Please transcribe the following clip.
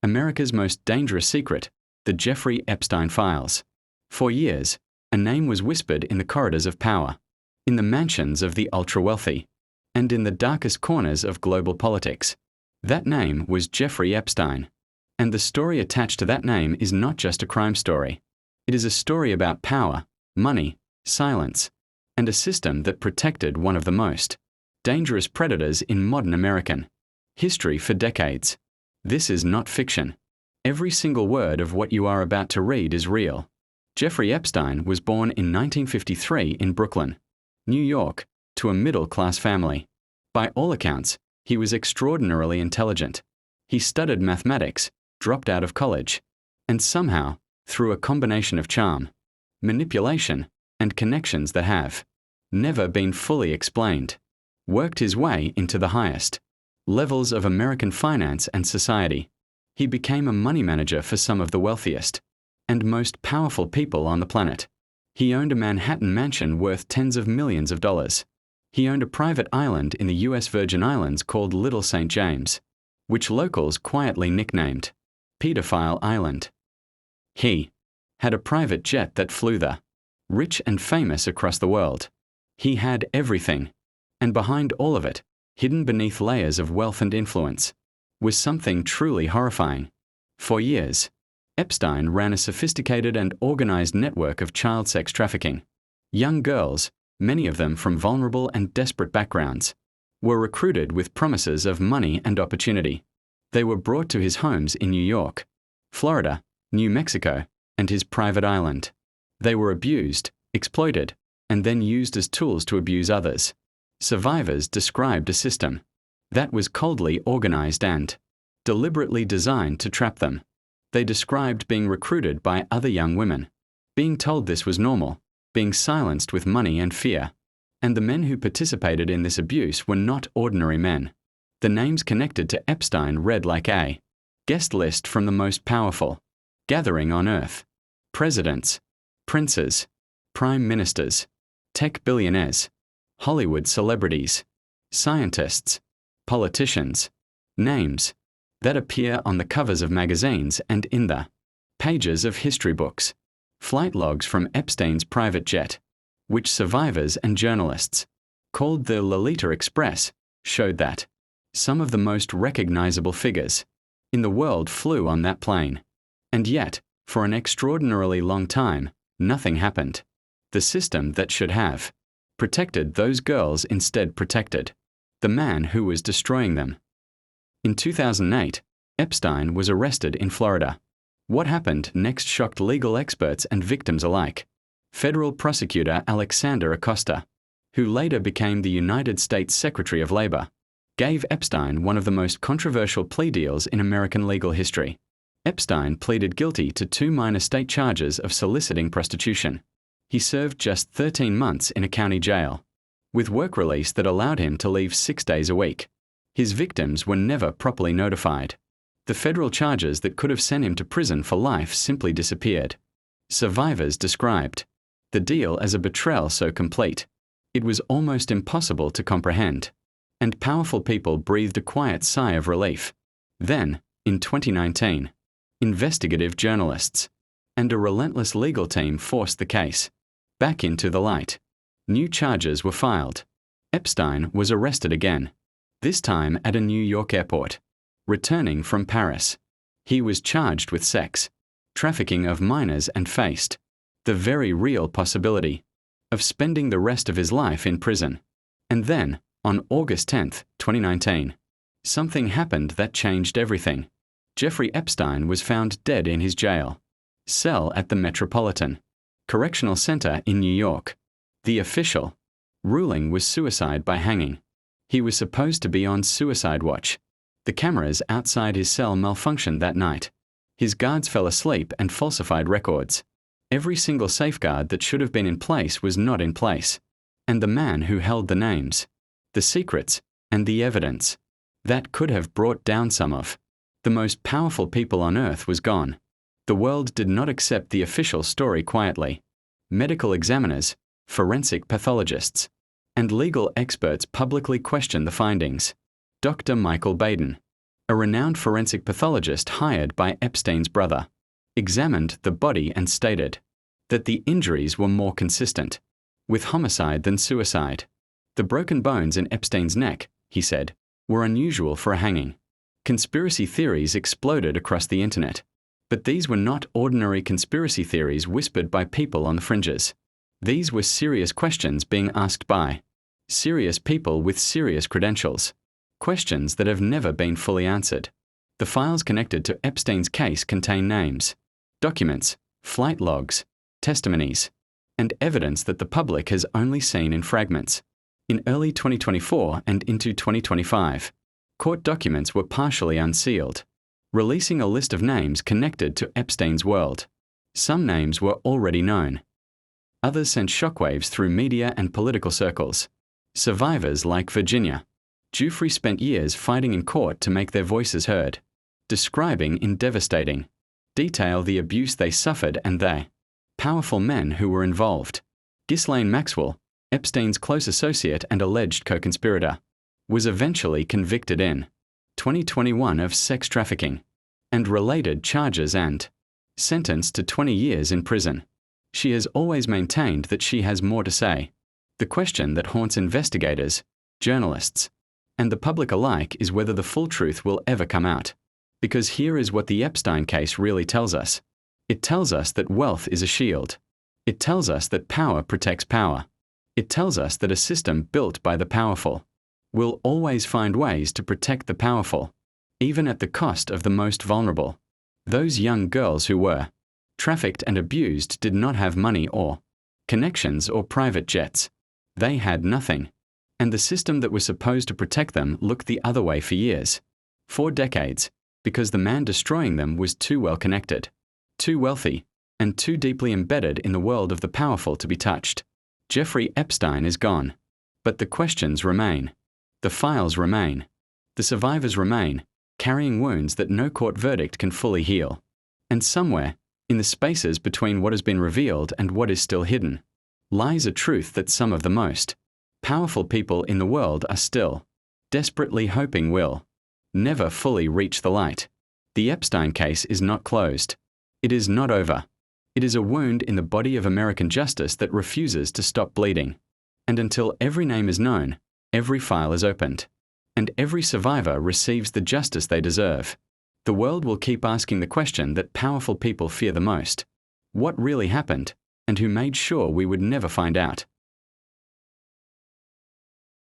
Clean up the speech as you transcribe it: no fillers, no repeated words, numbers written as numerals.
America's most dangerous secret, the Jeffrey Epstein Files. For years, a name was whispered in the corridors of power, in the mansions of the ultra-wealthy, and in the darkest corners of global politics. That name was Jeffrey Epstein. And the story attached to that name is not just a crime story. It is a story about power, money, silence, and a system that protected one of the most dangerous predators in modern American history for decades. This is not fiction. Every single word of what you are about to read is real. Jeffrey Epstein was born in 1953 in Brooklyn, New York, to a middle-class family. By all accounts, he was extraordinarily intelligent. He studied mathematics, dropped out of college, and somehow, through a combination of charm, manipulation, and connections that have never been fully explained, worked his way into the highest levels of American finance and society. He became a money manager for some of the wealthiest and most powerful people on the planet. He owned a Manhattan mansion worth tens of millions of dollars. He owned a private island in the U.S. Virgin Islands called Little St. James, which locals quietly nicknamed Pedophile Island. He had a private jet that flew the rich and famous across the world. He had everything, and behind all of it, hidden beneath layers of wealth and influence, was something truly horrifying. For years, Epstein ran a sophisticated and organized network of child sex trafficking. Young girls, many of them from vulnerable and desperate backgrounds, were recruited with promises of money and opportunity. They were brought to his homes in New York, Florida, New Mexico, and his private island. They were abused, exploited, and then used as tools to abuse others. Survivors described a system that was coldly organized and deliberately designed to trap them. They described being recruited by other young women, being told this was normal, being silenced with money and fear. And the men who participated in this abuse were not ordinary men. The names connected to Epstein read like a guest list from the most powerful gathering on earth: presidents, princes, prime ministers, tech billionaires, Hollywood celebrities, scientists, politicians, names that appear on the covers of magazines and in the pages of history books. Flight logs from Epstein's private jet, which survivors and journalists called the Lolita Express, showed that some of the most recognizable figures in the world flew on that plane. And yet, for an extraordinarily long time, nothing happened. The system that should have protected those girls instead protected the man who was destroying them. In 2008, Epstein was arrested in Florida. What happened next shocked legal experts and victims alike. Federal prosecutor Alexander Acosta, who later became the United States Secretary of Labor, gave Epstein one of the most controversial plea deals in American legal history. Epstein pleaded guilty to 2 minor state charges of soliciting prostitution. He served just 13 months in a county jail, with work release that allowed him to leave 6 days a week. His victims were never properly notified. The federal charges that could have sent him to prison for life simply disappeared. Survivors described the deal as a betrayal so complete, it was almost impossible to comprehend. And powerful people breathed a quiet sigh of relief. Then, in 2019, investigative journalists and a relentless legal team forced the case back into the light. New charges were filed. Epstein was arrested again, this time at a New York airport. Returning from Paris, he was charged with sex, trafficking of minors and faced the very real possibility of spending the rest of his life in prison. And then, on August 10, 2019, something happened that changed everything. Jeffrey Epstein was found dead in his jail cell at the Metropolitan Correctional Center in New York. The official ruling was suicide by hanging. He was supposed to be on suicide watch. The cameras outside his cell malfunctioned that night. His guards fell asleep and falsified records. Every single safeguard that should have been in place was not in place. And the man who held the names, the secrets, and the evidence that could have brought down some of the most powerful people on earth was gone. The world did not accept the official story quietly. Medical examiners, forensic pathologists, and legal experts publicly questioned the findings. Dr. Michael Baden, a renowned forensic pathologist hired by Epstein's brother, examined the body and stated that the injuries were more consistent with homicide than suicide. The broken bones in Epstein's neck, he said, were unusual for a hanging. Conspiracy theories exploded across the internet. But these were not ordinary conspiracy theories whispered by people on the fringes. These were serious questions being asked by serious people with serious credentials. Questions that have never been fully answered. The files connected to Epstein's case contain names, documents, flight logs, testimonies, and evidence that the public has only seen in fragments. In early 2024 and into 2025, court documents were partially unsealed, releasing a list of names connected to Epstein's world. Some names were already known. Others sent shockwaves through media and political circles. Survivors like Virginia Giuffre spent years fighting in court to make their voices heard, describing in devastating detail the abuse they suffered and they powerful men who were involved. Ghislaine Maxwell, Epstein's close associate and alleged co-conspirator, was eventually convicted in 2021 of sex trafficking and related charges and sentenced to 20 years in prison. She has always maintained that she has more to say. The question that haunts investigators, journalists, and the public alike is whether the full truth will ever come out. Because here is what the Epstein case really tells us. It tells us that wealth is a shield. It tells us that power protects power. It tells us that a system built by the powerful will always find ways to protect the powerful, even at the cost of the most vulnerable. Those young girls who were trafficked and abused did not have money or connections or private jets. They had nothing. And the system that was supposed to protect them looked the other way for years, for decades, because the man destroying them was too well connected, too wealthy, and too deeply embedded in the world of the powerful to be touched. Jeffrey Epstein is gone. But the questions remain. The files remain. The survivors remain, carrying wounds that no court verdict can fully heal. And somewhere, in the spaces between what has been revealed and what is still hidden, lies a truth that some of the most powerful people in the world are still desperately hoping will never fully reach the light. The Epstein case is not closed. It is not over. It is a wound in the body of American justice that refuses to stop bleeding. And until every name is known, every file is opened, and every survivor receives the justice they deserve, the world will keep asking the question that powerful people fear the most: what really happened, and who made sure we would never find out?